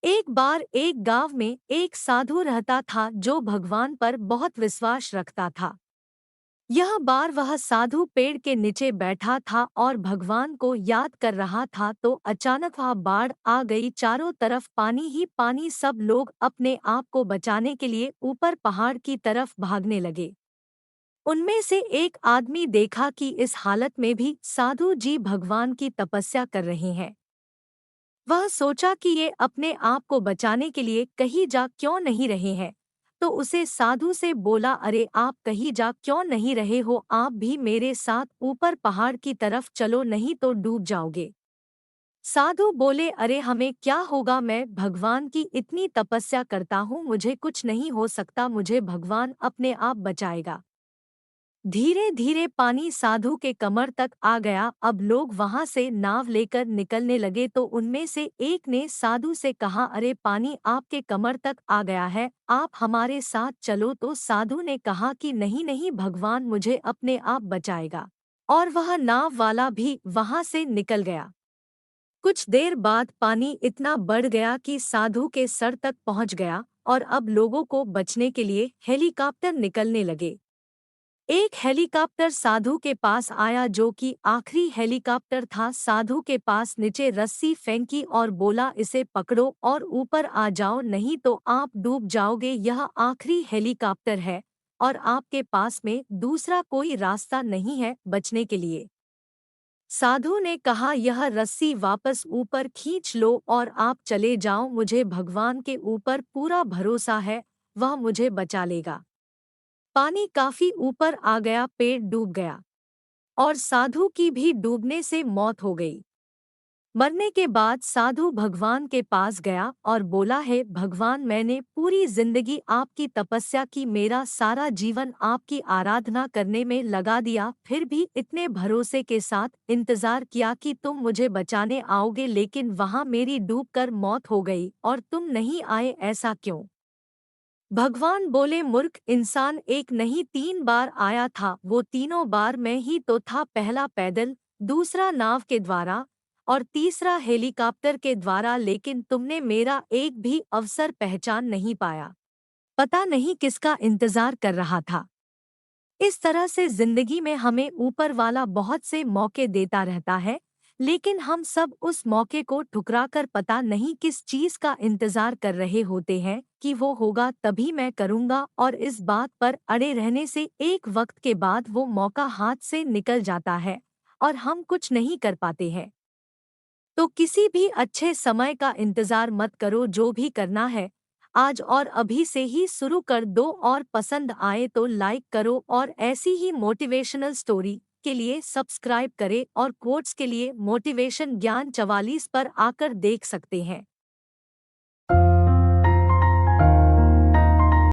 एक बार एक गांव में एक साधु रहता था जो भगवान पर बहुत विश्वास रखता था। यह बार वह साधु पेड़ के नीचे बैठा था और भगवान को याद कर रहा था तो अचानक वह बाढ़ आ गई। चारों तरफ पानी ही पानी। सब लोग अपने आप को बचाने के लिए ऊपर पहाड़ की तरफ भागने लगे। उनमें से एक आदमी देखा कि इस हालत में भी साधु जी भगवान की तपस्या कर रहे हैं। वह सोचा कि ये अपने आप को बचाने के लिए कहीं जा क्यों नहीं रहे हैं। तो उसे साधु से बोला, अरे आप कहीं जा क्यों नहीं रहे हो, आप भी मेरे साथ ऊपर पहाड़ की तरफ चलो, नहीं तो डूब जाओगे। साधु बोले, अरे हमें क्या होगा, मैं भगवान की इतनी तपस्या करता हूँ, मुझे कुछ नहीं हो सकता, मुझे भगवान अपने आप बचाएगा। धीरे धीरे पानी साधु के कमर तक आ गया। अब लोग वहां से नाव लेकर निकलने लगे तो उनमें से एक ने साधु से कहा, अरे पानी आपके कमर तक आ गया है, आप हमारे साथ चलो। तो साधु ने कहा कि नहीं नहीं, भगवान मुझे अपने आप बचाएगा। और वह नाव वाला भी वहां से निकल गया। कुछ देर बाद पानी इतना बढ़ गया कि साधु के सर तक पहुंच गया और अब लोगों को बचने के लिए हेलीकॉप्टर निकलने लगे। एक हेलीकॉप्टर साधु के पास आया जो कि आखिरी हेलीकॉप्टर था। साधु के पास नीचे रस्सी फेंकी और बोला, इसे पकड़ो और ऊपर आ जाओ, नहीं तो आप डूब जाओगे। यह आखिरी हेलीकॉप्टर है और आपके पास में दूसरा कोई रास्ता नहीं है बचने के लिए। साधु ने कहा, यह रस्सी वापस ऊपर खींच लो और आप चले जाओ, मुझे भगवान के ऊपर पूरा भरोसा है, वह मुझे बचा लेगा। पानी काफी ऊपर आ गया, पेड़ डूब गया और साधु की भी डूबने से मौत हो गई। मरने के बाद साधु भगवान के पास गया और बोला, है भगवान, मैंने पूरी जिंदगी आपकी तपस्या की, मेरा सारा जीवन आपकी आराधना करने में लगा दिया, फिर भी इतने भरोसे के साथ इंतजार किया कि तुम मुझे बचाने आओगे, लेकिन वहां मेरी डूबकर मौत हो गई और तुम नहीं आए, ऐसा क्यों? भगवान बोले, मूर्ख इंसान, एक नहीं 3 बार आया था, वो तीनों बार मैं ही तो था, पहला पैदल, दूसरा नाव के द्वारा और तीसरा हेलीकॉप्टर के द्वारा, लेकिन तुमने मेरा एक भी अवसर पहचान नहीं पाया। पता नहीं किसका इंतजार कर रहा था। इस तरह से जिंदगी में हमें ऊपर वाला बहुत से मौके देता रहता है, लेकिन हम सब उस मौके को ठुकराकर पता नहीं किस चीज का इंतजार कर रहे होते हैं कि वो होगा तभी मैं करूंगा, और इस बात पर अड़े रहने से एक वक्त के बाद वो मौका हाथ से निकल जाता है और हम कुछ नहीं कर पाते हैं। तो किसी भी अच्छे समय का इंतजार मत करो, जो भी करना है आज और अभी से ही शुरू कर दो, और पसंद आए तो लाइक करो, और ऐसी ही मोटिवेशनल स्टोरी के लिए सब्सक्राइब करें, और कोट्स के लिए मोटिवेशन ज्ञान 44 पर आकर देख सकते हैं।